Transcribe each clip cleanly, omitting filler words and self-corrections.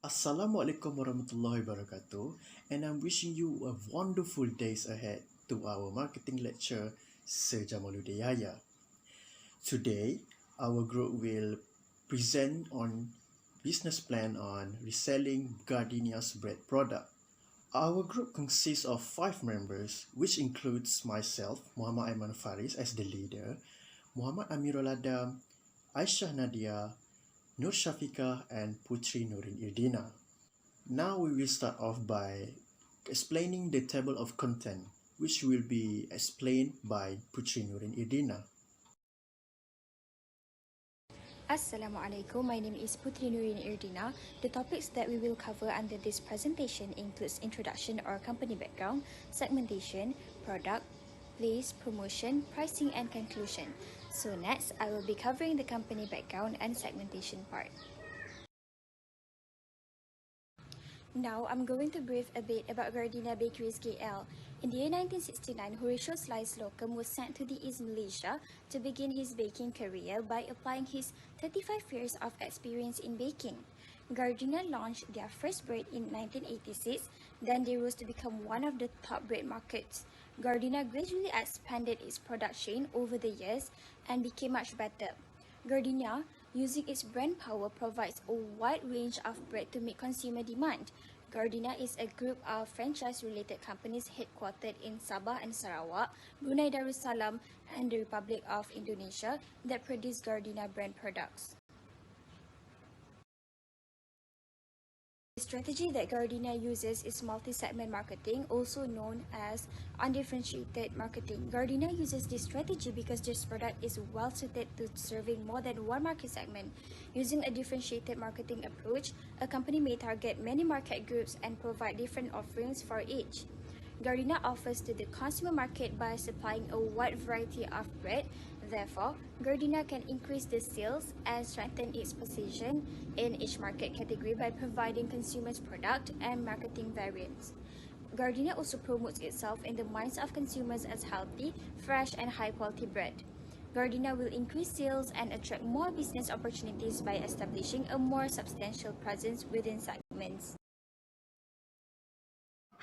Assalamualaikum warahmatullahi wabarakatuh, and I'm wishing you a wonderful days ahead to our marketing lecturer, Sir Jamaludin Yahaya. Today, our group will present on business plan on reselling Gardenia's bread product. Our group consists of 5 members, which includes myself, Muhammad Aiman Faris, as the leader, Muhammad Amirul Adam, Aisyah Nadia, Nur Shafika, and Putri Nurin Irdina. Now we will start off by explaining the table of content, which will be explained by Putri Nurin Irdina. Assalamualaikum, my name is Putri Nurin Irdina. The topics that we will cover under this presentation includes introduction or company background, segmentation, product, place, promotion, pricing and conclusion. So next, I will be covering the company background and segmentation part. Now, I'm going to brief a bit about Gardenia Bakeries KL. In the year 1969, Horatio Slice Locum was sent to the East Malaysia to begin his baking career by applying his 35 years of experience in baking. Gardenia launched their first bread in 1986, then they rose to become one of the top bread markets. Gardenia gradually expanded its product chain over the years and became much better. Gardenia, using its brand power, provides a wide range of bread to meet consumer demand. Gardenia is a group of franchise-related companies headquartered in Sabah and Sarawak, Brunei Darussalam, and the Republic of Indonesia that produce Gardenia brand products. The strategy that Gardenia uses is multi-segment marketing, also known as undifferentiated marketing. Gardenia uses this strategy because this product is well suited to serving more than one market segment. Using a differentiated marketing approach, a company may target many market groups and provide different offerings for each. Gardenia offers to the consumer market by supplying a wide variety of bread. Therefore, Gardenia can increase the sales and strengthen its position in each market category by providing consumers product and marketing variants. Gardenia also promotes itself in the minds of consumers as healthy, fresh, and high-quality bread. Gardenia will increase sales and attract more business opportunities by establishing a more substantial presence within segments.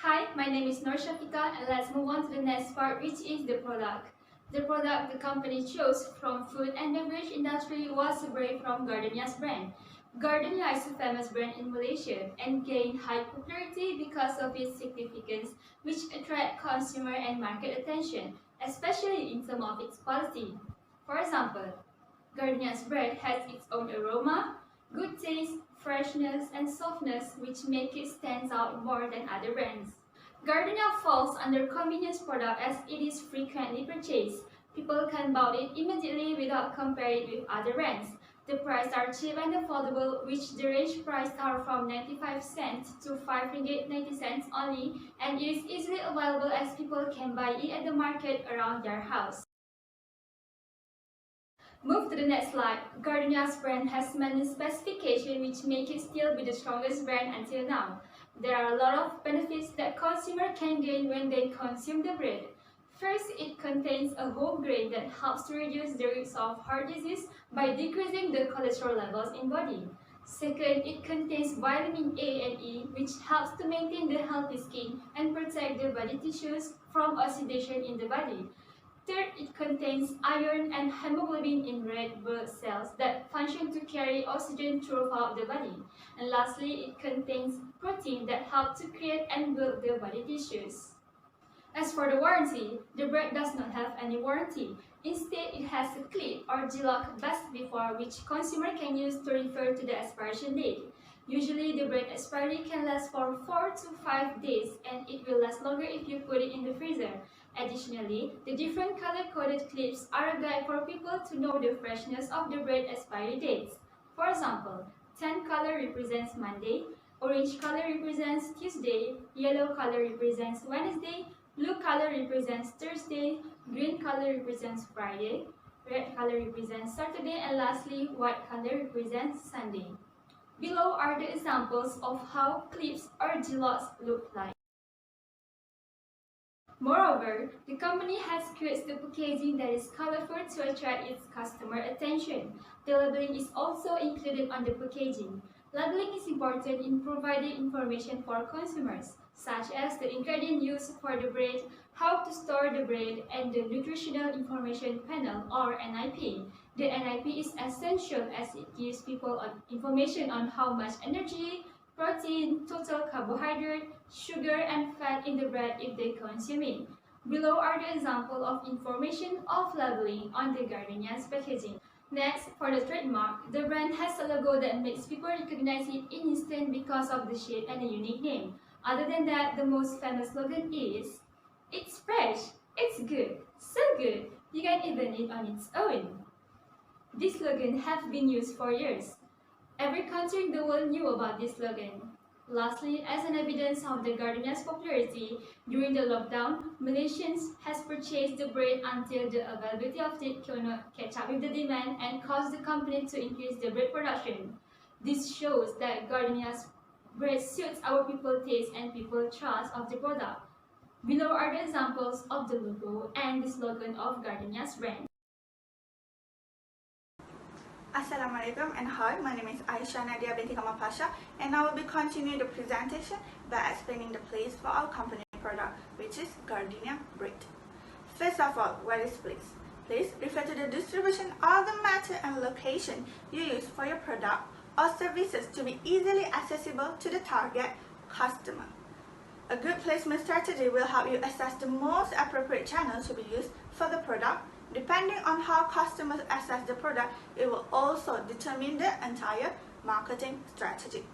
Hi, my name is Nur Shafika, and let's move on to the next part, which is the product. The product the company chose from food and beverage industry was a bread from Gardenia's brand. Gardenia is a famous brand in Malaysia and gained high popularity because of its significance, which attract consumer and market attention, especially in terms of its quality. For example, Gardenia's bread has its own aroma, good taste, freshness, and softness, which make it stand out more than other brands. Gardenia falls under convenience product as it is frequently purchased. People can buy it immediately without comparing it with other brands. The prices are cheap and affordable, which the range price are from 95 cents to 5 ringgit 90 cents only, and it is easily available as people can buy it at the market around their house. Move to the next slide. Gardenia's brand has many specifications which make it still be the strongest brand until now. There are a lot of benefits that consumers can gain when they consume the bread. First, it contains a whole grain that helps to reduce the risk of heart disease by decreasing the cholesterol levels in body. Second, it contains vitamin A and E, which helps to maintain the healthy skin and protect the body tissues from oxidation in the body. Third, it contains iron and hemoglobin in red blood cells that function to carry oxygen throughout the body. And lastly, it contains protein that help to create and build the body tissues. As for the warranty, the bread does not have any warranty. Instead, it has a clip or G-lock best before which consumer can use to refer to the expiration date. Usually, the bread expiry can last for 4 to 5 days, and it will last longer if you put it in the freezer. Additionally, the different color-coded clips are a guide for people to know the freshness of the bread expiry dates. For example, tan color represents Monday, orange color represents Tuesday, yellow color represents Wednesday, blue color represents Thursday, green color represents Friday, red color represents Saturday, and lastly, white color represents Sunday. Below are the examples of how clips or G-locks look like. Moreover, the company has created the packaging that is colorful to attract its customer attention. The labeling is also included on the packaging. Labeling is important in providing information for consumers, such as the ingredient used for the bread, how to store the bread, and the nutritional information panel or NIP. The NIP is essential as it gives people information on how much energy, protein, total carbohydrate, sugar, and fat in the bread if they consume it. Below are the examples of information of labeling on the Gardenia's packaging. Next, for the trademark, the brand has a logo that makes people recognize it in instant because of the shape and the unique name. Other than that, the most famous slogan is, "It's fresh, it's good, so good, you can even eat on its own." This slogan has been used for years. Every country in the world knew about this slogan. Lastly, as an evidence of the Gardenia's popularity, during the lockdown, Malaysians has purchased the bread until the availability of it could not catch up with the demand and caused the company to increase the bread production. This shows that Gardenia's bread suits our people's taste and people's trust of the product. Below are the examples of the logo and the slogan of Gardenia's brand. Assalammualaikum and hi, my name is Aisha Nadia binti Kamal Pasha and I will be continuing the presentation by explaining the place for our company product, which is Gardenia bread. First of all, where is place? Place refer to the distribution or the method and location you use for your product or services to be easily accessible to the target customer. A good placement strategy will help you assess the most appropriate channel to be used for the product. Depending on how customers access the product, it will also determine the entire marketing strategy.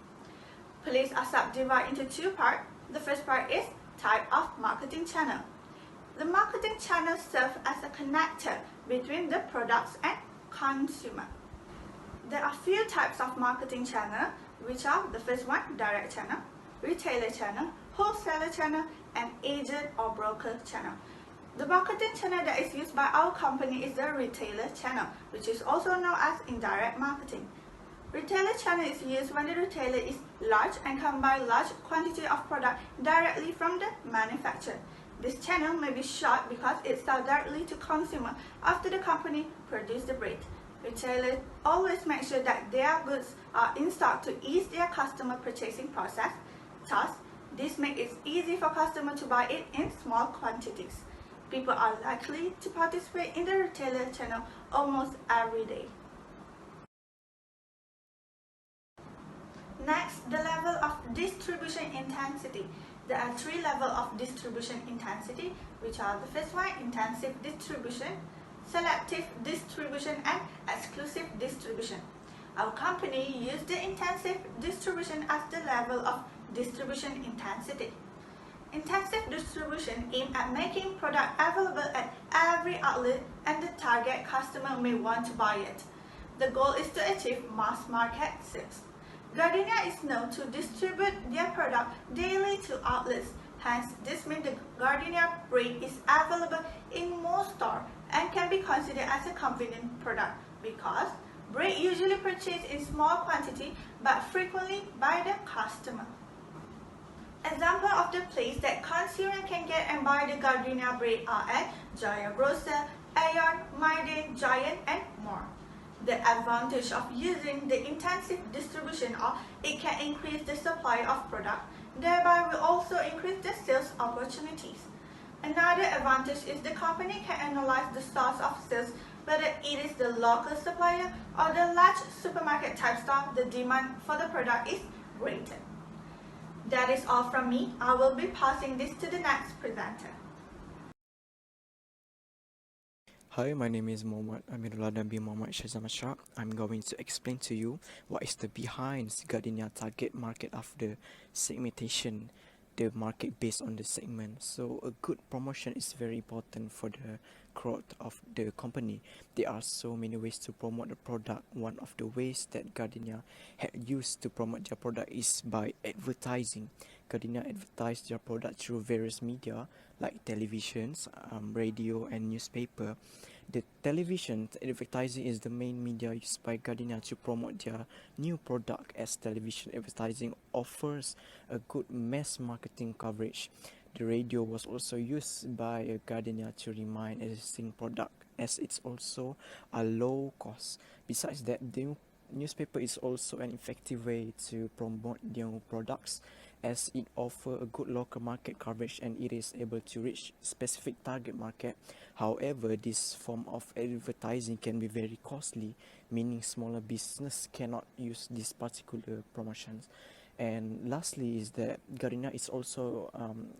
Plays are subdivided into two parts. The first part is type of marketing channel. The marketing channel serves as a connector between the products and consumer. There are few types of marketing channel, which are the first one, direct channel, retailer channel, wholesaler channel, and agent or broker channel. The marketing channel that is used by our company is the retailer channel, which is also known as indirect marketing. Retailer channel is used when the retailer is large and can buy large quantity of product directly from the manufacturer. This channel may be short because it sells directly to consumer after the company produces the bread. Retailers always make sure that their goods are in stock to ease their customer purchasing process. Thus, this makes it easy for customers to buy it in small quantities. People are likely to participate in the retailer channel almost every day. Next, the level of distribution intensity. There are three levels of distribution intensity, which are the first one, intensive distribution, selective distribution, and exclusive distribution. Our company uses the intensive distribution as the level of distribution intensity. Intensive distribution aims at making product available at every outlet and the target customer may want to buy it. The goal is to achieve mass market sales. Gardenia is known to distribute their product daily to outlets. Hence, this means the Gardenia bread is available in most stores and can be considered as a convenient product because bread usually purchased in small quantity but frequently by the customer. Example of the place that consumers can get and buy the Gardenia bread are at Jaya Grocer, Aeon, Mydin, Giant, and more. The advantage of using the intensive distribution are it can increase the supply of product, thereby will also increase the sales opportunities. Another advantage is the company can analyze the source of sales, whether it is the local supplier or the large supermarket type store, the demand for the product is greater. That is all from me. I will be passing this to the next presenter. Hi, my name is Muhammad Aiman Faris. I'm going to explain to you what is the behind Gardenia target market of the segmentation, the market based on the segment. So a good promotion is very important for the growth of the company. There are so many ways to promote the product. One of the ways that Gardenia had used to promote their product is by advertising. Gardenia advertised their product through various media like televisions, radio, and newspaper. The television advertising is the main media used by Gardenia to promote their new product, as television advertising offers a good mass marketing coverage. The radio was also used by Gardenia to remind existing product, as it's also a low cost. Besides that, the newspaper is also an effective way to promote new products as it offers a good local market coverage and it is able to reach specific target market. However, this form of advertising can be very costly, meaning smaller business cannot use these particular promotions. And lastly is that Gardenia is also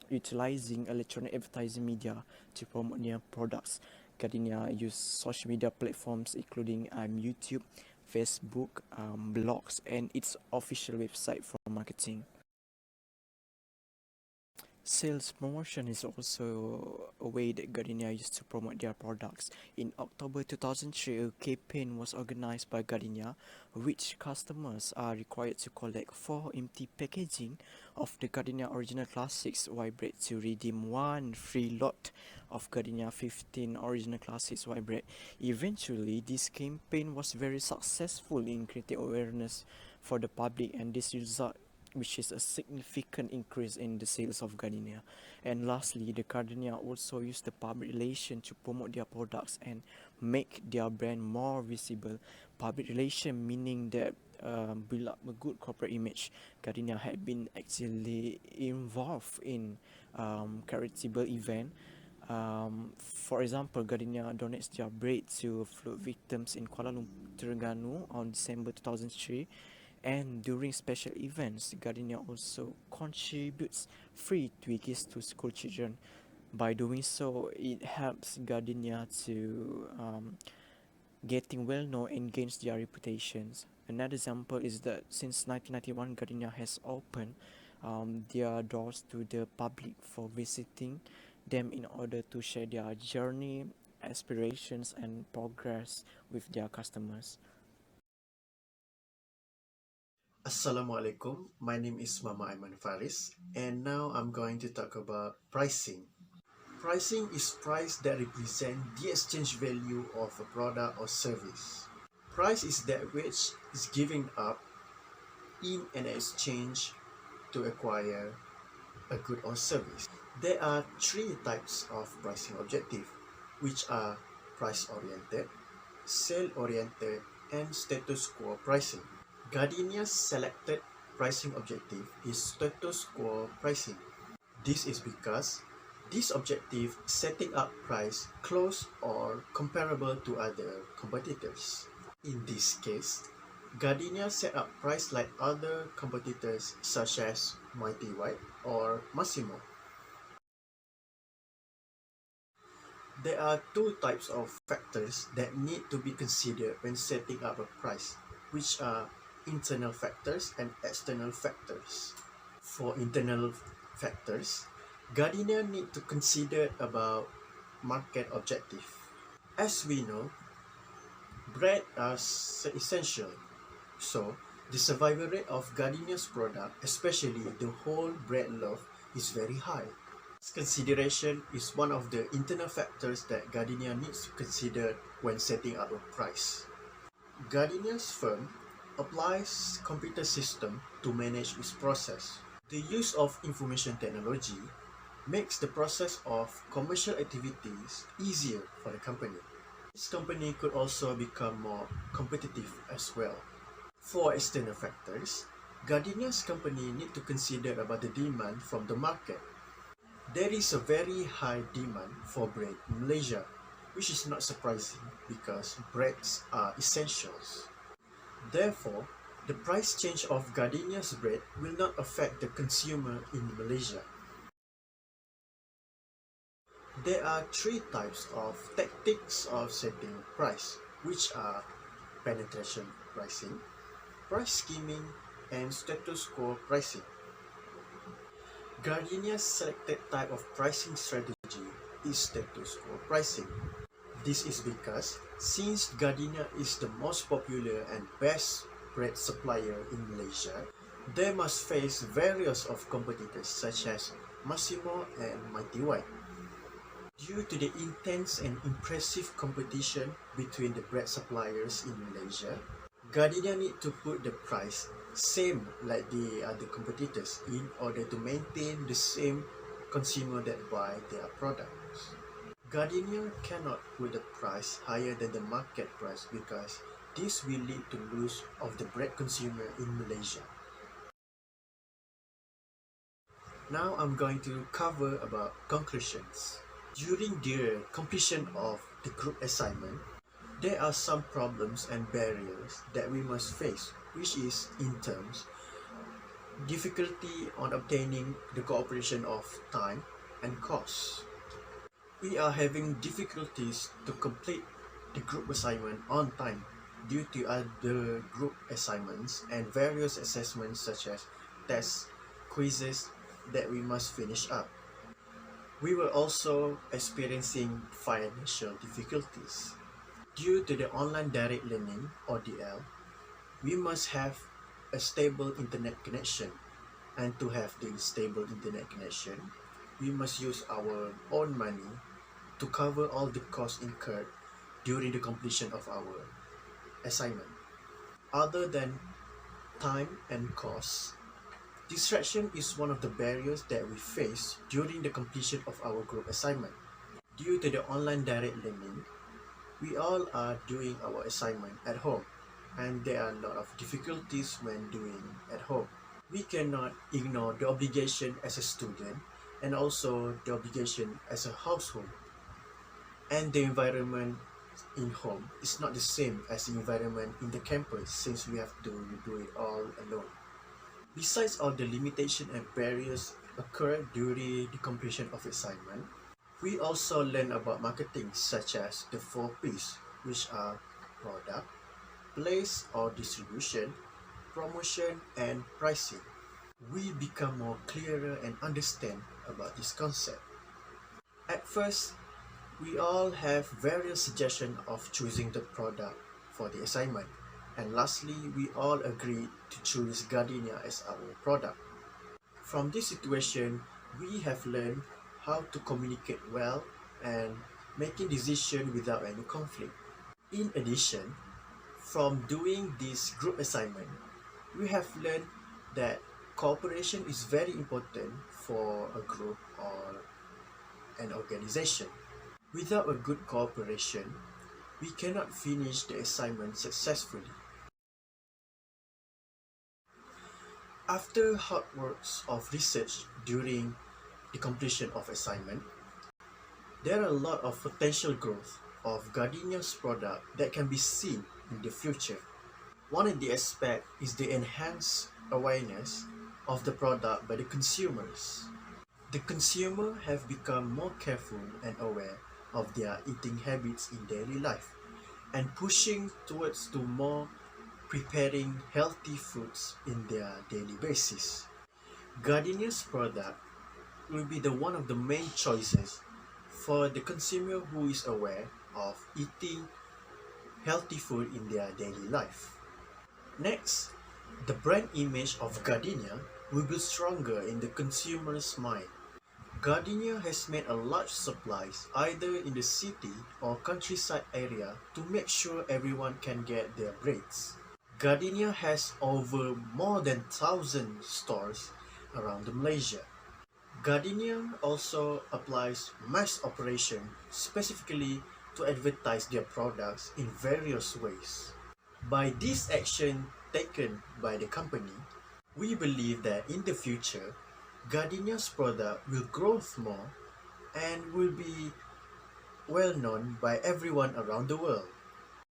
utilizing electronic advertising media to promote their products. Gardenia use social media platforms including YouTube, Facebook, blogs, and its official website for marketing. Sales promotion is also a way that Gardenia used to promote their products. In October 2003, a campaign was organized by Gardenia, which customers are required to collect 4 empty packaging of the Gardenia Original Classics white bread to redeem 1 free lot of Gardenia 15 Original Classics white bread. Eventually, this campaign was very successful in creating awareness for the public, and this result which is a significant increase in the sales of Gardenia. And lastly, the Gardenia also use the public relation to promote their products and make their brand more visible. Public relation meaning that build up a good corporate image. Gardenia had been actually involved in charitable event. For example, Gardenia donates their bread to flood victims in Kuala Lumpur, Terengganu on December 2003. And during special events, Gardenia also contributes free Twiggies to school children. By doing so, it helps Gardenia to getting well known and gains their reputations. Another example is that since 1991, Gardenia has opened their doors to the public for visiting them in order to share their journey, aspirations, and progress with their customers. Assalammualaikum. My name is Muhammad Aiman Faris, and now I'm going to talk about pricing. Pricing is price that represent the exchange value of a product or service. Price is that which is given up in an exchange to acquire a good or service. There are 3 types of pricing objective, which are price-oriented, sale-oriented, and status quo pricing. Gardenia's selected pricing objective is status quo pricing. This is because this objective setting up price close or comparable to other competitors. In this case, Gardenia set up price like other competitors such as Mighty White or Massimo. There are 2 types of factors that need to be considered when setting up a price, which are internal factors and external factors. For internal factors, Gardenia need to consider about market objective. As we know, bread is essential, so the survival rate of Gardenia's product, especially the whole bread loaf, is very high. This consideration is one of the internal factors that Gardenia needs to consider when setting up a price. Gardenia's firm applies computer system to manage its process. The use of information technology makes the process of commercial activities easier for the company. This company could also become more competitive as well. For external factors, Gardenia's company need to consider about the demand from the market. There is a very high demand for bread in Malaysia, which is not surprising because breads are essentials. Therefore, the price change of Gardenia's bread will not affect the consumer in Malaysia. There are 3 types of tactics of setting price, which are penetration pricing, price skimming, and status quo pricing. Gardenia's selected type of pricing strategy is status quo pricing. This is because since Gardenia is the most popular and best bread supplier in Malaysia, they must face various of competitors such as Massimo and Mighty White. Due to the intense and impressive competition between the bread suppliers in Malaysia, Gardenia need to put the price same like the other competitors in order to maintain the same consumer that buy their products. Gardenia cannot put the price higher than the market price because This will lead to loss of the bread consumer in Malaysia. Now I'm going to cover about conclusions. During the completion of the group assignment, there are some problems and barriers that we must face, which is in terms difficulty on obtaining the cooperation of time and cost. We are having difficulties to complete the group assignment on time due to other group assignments and various assessments such as tests, quizzes that we must finish up. We were also experiencing financial difficulties. Due to the online direct learning or DL, we must have a stable internet connection, and to have the stable internet connection, we must use our own money to cover all the costs incurred during the completion of our assignment. Other than time and cost, distraction is one of the barriers that we face during the completion of our group assignment. Due to the online direct learning, we all are doing our assignment at home, and there are a lot of difficulties when doing at home. We cannot ignore the obligation as a student and also the obligation as a household. And the environment in home is not the same as the environment in the campus, since we have to do it all alone. Besides all the limitations and barriers occur during the completion of assignment, we also learn about marketing such as the 4 P's, which are product, place or distribution, promotion, and pricing. We become more clearer and understand about this concept. At first, we all have various suggestions of choosing the product for the assignment. And lastly, we all agreed to choose Gardenia as our product. From this situation, we have learned how to communicate well and making decisions without any conflict. In addition, from doing this group assignment, we have learned that cooperation is very important for a group or an organization. Without a good cooperation, we cannot finish the assignment successfully. After hard works of research during the completion of assignment, there are a lot of potential growth of Gardenia's product that can be seen in the future. One of the aspects is the enhanced awareness of the product by the consumers. The consumer have become more careful and aware of their eating habits in daily life and pushing towards to more preparing healthy foods in their daily basis. Gardenia's product will be the one of the main choices for the consumer who is aware of eating healthy food in their daily life. Next, the brand image of Gardenia will be stronger in the consumer's mind. Gardenia has made a large supplies either in the city or countryside area to make sure everyone can get their breads. Gardenia has over more than 1,000 stores around Malaysia. Gardenia also applies mass operation specifically to advertise their products in various ways. By this action taken by the company, we believe that in the future, Gardenia's product will grow more and will be well known by everyone around the world.